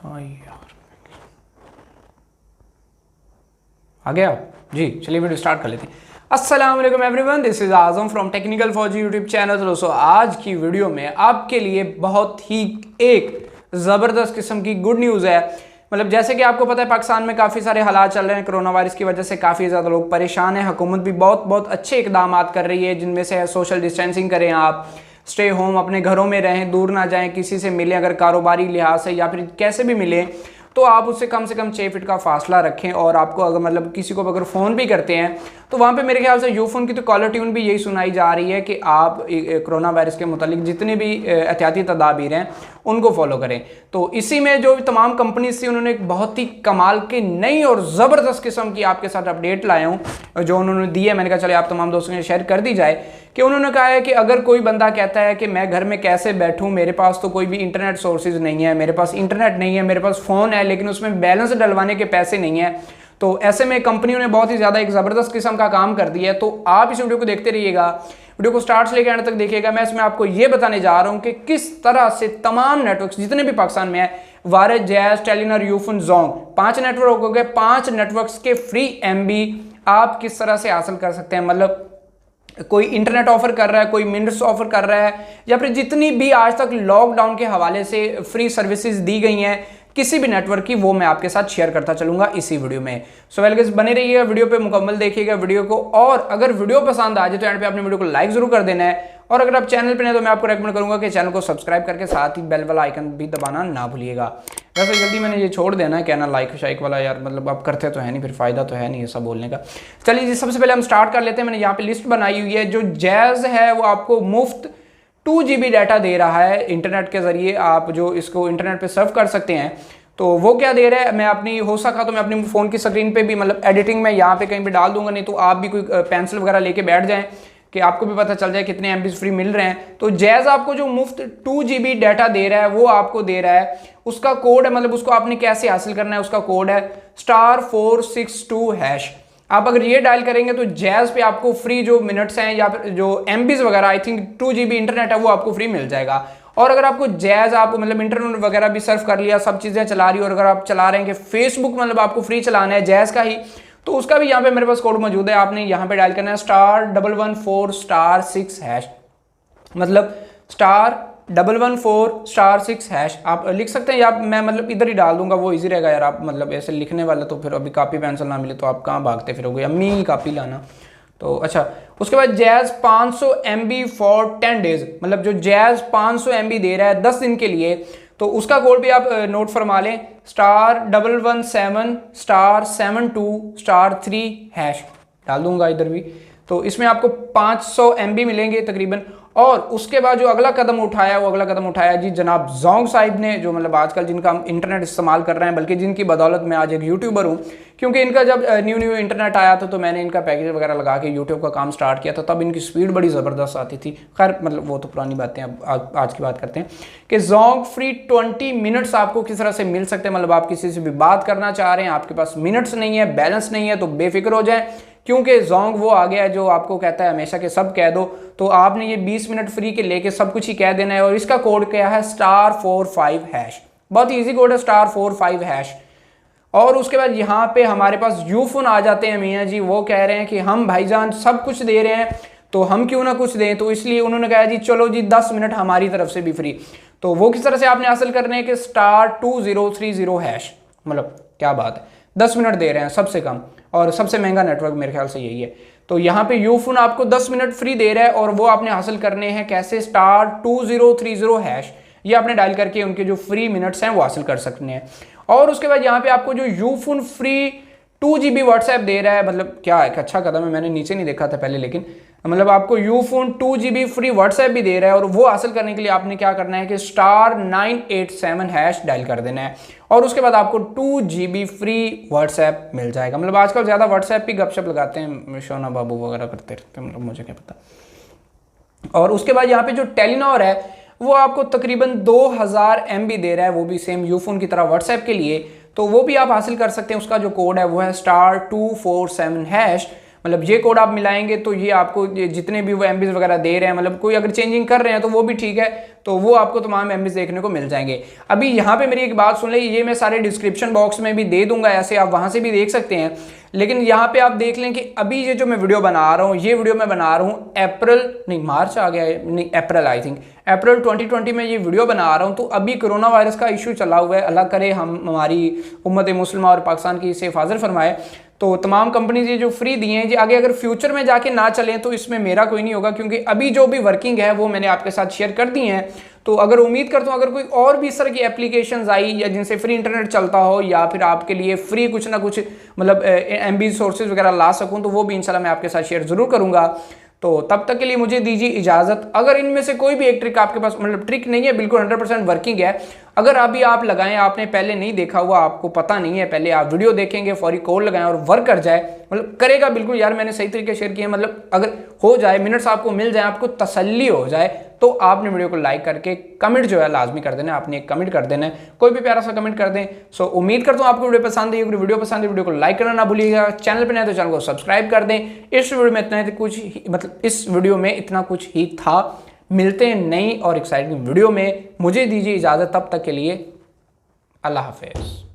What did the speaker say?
हाँ यार, आ गया जी। चलिए वीडियो स्टार्ट कर लेते हैं। अस्सलाम वालेकुम everyone, this is Azam from technical फौजी यूट्यूब चैनल। दोस्तों आज की वीडियो में आपके लिए बहुत ही एक ज़बरदस्त किस्म की गुड न्यूज़ है। मतलब जैसे कि आपको पता है पाकिस्तान में काफ़ी सारे हालात चल रहे हैं, कोरोना वायरस की वजह से काफ़ी ज़्यादा लोग परेशान हैं। हुकूमत भी बहुत बहुत अच्छे इकदाम कर रही है, जिनमें से सोशल डिस्टेंसिंग करें, आप स्टे होम, अपने घरों में रहें, दूर ना जाएं, किसी से मिलें, अगर कारोबारी लिहाज से या फिर कैसे भी मिलें तो आप उससे कम से कम 6 फीट का फासला रखें। और आपको अगर मतलब किसी को अगर फ़ोन भी करते हैं तो वहाँ पे मेरे ख्याल से यूफोन की तो कॉलर ट्यून भी यही सुनाई जा रही है कि आप कोरोना वायरस के मुतालिक जितने भी एहतियाती तदाबीर हैं उनको फॉलो करें। तो इसी में जो तमाम कंपनीज थी उन्होंने एक बहुत ही कमाल की नई और ज़बरदस्त किस्म की आपके साथ अपडेट लाया हूँ जो उन्होंने दी है। मैंने कहा चले आप तमाम दोस्तों के शेयर कर दी जाए कि उन्होंने कहा है कि अगर कोई बंदा कहता है कि मैं घर में कैसे बैठूं, मेरे पास तो कोई भी इंटरनेट सोर्सेज नहीं है, मेरे पास इंटरनेट नहीं है, मेरे पास फ़ोन है लेकिन उसमें बैलेंस डलवाने के पैसे नहीं है, तो ऐसे में कंपनियों ने बहुत ही ज़्यादा एक ज़बरदस्त किस्म का काम कर दिया है। तो आप इस वीडियो को देखते रहिएगा, वीडियो को स्टार्ट से लेकर एंड तक देखिएगा। मैं इसमें आपको ये बताने जा रहा हूँ कि किस तरह से तमाम नेटवर्क्स जितने भी पाकिस्तान में है, virus, jazz, Telenor, Ufone, Jong, 5 network हो गए, 5 नेटवर्क्स के फ्री MB आप किस तरह से हासिल कर सकते हैं। मतलब कोई इंटरनेट ऑफर कर रहा है, कोई मिनट्स ऑफर कर रहा है, या फिर जितनी भी आज तक लॉकडाउन के हवाले से फ्री सर्विसेज दी गई हैं किसी भी नेटवर्क की, वो मैं आपके साथ शेयर करता चलूंगा इसी वीडियो में। सो वेल गाइस, बने रहिएगा, वीडियो पे मुकम्मल देखिएगा वीडियो को। और अगर वीडियो पसंद आ जाए तो एंड पे आपने वीडियो को लाइक जरूर कर देना है। और अगर आप चैनल पे नहीं तो मैं आपको रेकमेंड करूंगा कि चैनल को सब्सक्राइब करके साथ ही बेल वाला आइकन भी दबाना ना भूलिएगा। वैसे जल्दी मैंने ये छोड़ देना है कहना लाइक शाइक वाला, यार मतलब आप करते तो है नहीं, फिर फायदा तो है नहीं ऐसा बोलने का। चलिए जी, सबसे पहले हम स्टार्ट कर लेते हैं। मैंने यहाँ पे लिस्ट बनाई हुई है। जो जैज़ है वो आपको मुफ्त 2 GB डाटा दे रहा है इंटरनेट के जरिए, आप जो इसको इंटरनेट पे सर्व कर सकते हैं। तो वो क्या दे रहा है, मैं अपनी हो सका तो मैं अपनी फ़ोन की स्क्रीन पे भी मतलब एडिटिंग में यहाँ पे कहीं पे डाल दूंगा, नहीं तो आप भी कोई पेंसिल वगैरह लेके बैठ जाएं कि आपको भी पता चल जाए कितने MB फ्री मिल रहे हैं। तो जैज़ आपको जो मुफ्त 2 GB डाटा दे रहा है वो आपको दे रहा है, उसका कोड है, मतलब उसको आपने कैसे हासिल करना है, उसका कोड है *462#। आप अगर ये डायल करेंगे तो जैज़ पे आपको फ्री जो मिनट्स हैं या फिर जो MBs वगैरह, आई थिंक 2 GB इंटरनेट है वो आपको फ्री मिल जाएगा। और अगर आपको जैज़ आप मतलब इंटरनेट वगैरह भी सर्व कर लिया, सब चीज़ें चला रही हो, और अगर आप चला रहे हैं कि फेसबुक मतलब आपको फ्री चलाना है जैज़ का ही, तो उसका भी यहाँ पे मेरे पास कोड मौजूद है। आपने यहाँ पे डायल करना है *114*6#। मतलब *114*6#। आप लिख सकते हैं, या मैं मतलब इधर ही डाल दूंगा, वो इजी रहेगा यार। आप मतलब ऐसे लिखने वाले तो फिर अभी कॉपी पेंसिल ना मिले तो आप कहाँ भागते फिरोगे, अम्मी कॉपी लाना। तो अच्छा, उसके बाद जैज़ 500 MB फॉर 10 डेज, मतलब जो जैज़ 500 MB दे रहा है 10 दिन के लिए, तो उसका कोड भी आप नोट फरमा लें *117*72*3# डाल दूंगा इधर भी। तो इसमें आपको 500 MB मिलेंगे तकरीबन। और उसके बाद जो अगला कदम उठाया, वो अगला कदम उठाया जी जनाब जोंग साहिब ने, जो मतलब आजकल जिनका हम इंटरनेट इस्तेमाल कर रहे हैं, बल्कि जिनकी बदौलत मैं आज एक यूट्यूबर हूँ। क्योंकि इनका जब न्यू इंटरनेट आया था तो मैंने इनका पैकेज वगैरह लगा के यूट्यूब का काम स्टार्ट किया था, तब इनकी स्पीड बड़ी ज़बरदस्त आती थी। खैर मतलब वो तो पुरानी बातें, अब आज की बात करते हैं कि जोंग फ्री 20 मिनट्स आपको किस तरह से मिल सकते हैं। मतलब आप किसी से भी बात करना चाह रहे हैं, आपके पास मिनट्स नहीं है, बैलेंस नहीं है, तो बेफिक्र हो जाए, क्योंकि जोंग वो आ गया है जो आपको कहता है हमेशा के सब कह दो। तो आपने ये 20 मिनट फ्री के लेके सब कुछ ही कह देना है। और इसका कोड क्या है *45#। बहुत ईजी कोड है *45#। और उसके बाद यहाँ पे हमारे पास यूफोन आ जाते हैं मियाँ जी, वो कह रहे हैं कि हम भाईजान सब कुछ दे रहे हैं तो हम क्यों ना कुछ दें। तो इसलिए उन्होंने कहा जी चलो जी 10 मिनट हमारी तरफ से भी फ्री। तो वो किस तरह से आपने हासिल करने हैं कि *2030#। मतलब क्या बात है, 10 मिनट दे रहे हैं सबसे कम, और सबसे महंगा नेटवर्क मेरे ख्याल से यही है। तो यहाँ पे यूफोन आपको 10 मिनट फ्री दे रहा है, और वो आपने हासिल करने हैं कैसे, *2030#। ये आपने डायल करके उनके जो फ्री मिनट्स हैं वो हासिल कर सकते हैं। और उसके बाद यहाँ पे आपको जो यूफोन फ्री 2 GB व्हाट्सएप दे रहा है, मतलब क्या है, अच्छा कदम है, मैंने नीचे नहीं देखा था पहले, लेकिन मतलब आपको यूफोन 2 GB फ्री व्हाट्सएप भी दे रहा है। और वो हासिल करने के लिए आपने क्या करना है कि *987# डायल कर देना है, और उसके बाद आपको 2 GB फ्री व्हाट्सएप मिल जाएगा। मतलब आजकल ज़्यादा व्हाट्सएप की गपशप लगाते हैं, शोना बाबू वगैरह करते रहते हैं, मतलब मुझे क्या पता। और उसके बाद यहाँ पे जो टेलीनॉर है वो आपको तकरीबन 2000 MB दे रहा है, वो भी सेम यूफोन की तरह व्हाट्सएप के लिए। तो वो भी आप हासिल कर सकते हैं। उसका जो कोड है वो है *247#। मतलब ये कोड आप मिलाएंगे तो ये आपको जितने भी वो एमबीज वगैरह दे रहे हैं, मतलब कोई अगर चेंजिंग कर रहे हैं तो वो भी ठीक है, तो वो आपको तमाम एमबीज देखने को मिल जाएंगे। अभी यहाँ पे मेरी एक बात सुन ले, ये मैं सारे डिस्क्रिप्शन बॉक्स में भी दे दूंगा, ऐसे आप वहां से भी देख सकते हैं। लेकिन यहाँ पे आप देख लें कि अभी ये जो मैं वीडियो बना रहा हूँ, ये वीडियो मैं बना रहा हूँ अप्रैल नहीं मार्च आ गया है, नहीं अप्रैल, आई थिंक अप्रैल 2020 में ये वीडियो बना रहा हूँ। तो अभी कोरोना वायरस का इशू चला हुआ है, अल्लाह करे हमारी उम्मत मुस्लिमा और पाकिस्तान की इससे हिफाजत फरमाए। तो तमाम कंपनीज ये जो फ्री दिए हैं, ये आगे अगर फ्यूचर में जाके ना चलें तो इसमें मेरा कोई नहीं होगा, क्योंकि अभी जो भी वर्किंग है वो मैंने आपके साथ शेयर कर दी हैं। तो अगर उम्मीद करता हूँ अगर कोई और भी इस तरह की एप्लीकेशंस आई या जिनसे फ्री इंटरनेट चलता हो, या फिर आपके लिए फ्री कुछ ना कुछ मतलब एमबी सोर्सेज वगैरह ला सकूँ, तो वो भी इंशाल्लाह मैं आपके साथ शेयर जरूर करूँगा। तो तब तक के लिए मुझे दीजिए इजाजत। अगर इनमें से कोई भी एक ट्रिक आपके पास, मतलब ट्रिक नहीं है, बिल्कुल 100% वर्किंग है, अगर अभी आप लगाएं, आपने पहले नहीं देखा हुआ, आपको पता नहीं है, पहले आप वीडियो देखेंगे, फौरी कोड लगाएं और वर्क कर जाए, मतलब करेगा बिल्कुल यार मैंने सही तरीके शेयर किया, मतलब अगर हो जाए, मिनट्स आपको मिल जाए, आपको तसल्ली हो जाए, तो आपने वीडियो को लाइक करके कमेंट जो है लाजमी कर देना, आपने एक कमेंट कर देना है, कोई भी प्यारा सा कमेंट कर दें। सो उम्मीद करता हूँ आपको वीडियो पसंद आई। अगर वीडियो पसंद है वीडियो को लाइक करना ना भूलिएगा, चैनल पर नए तो चैनल को सब्सक्राइब कर दें। इस वीडियो में इतना कुछ, मतलब इस वीडियो में इतना कुछ ही था। मिलते हैं नई और एक्साइटिंग वीडियो में, मुझे दीजिए इजाजत, तब तक के लिए अल्लाह हाफिज।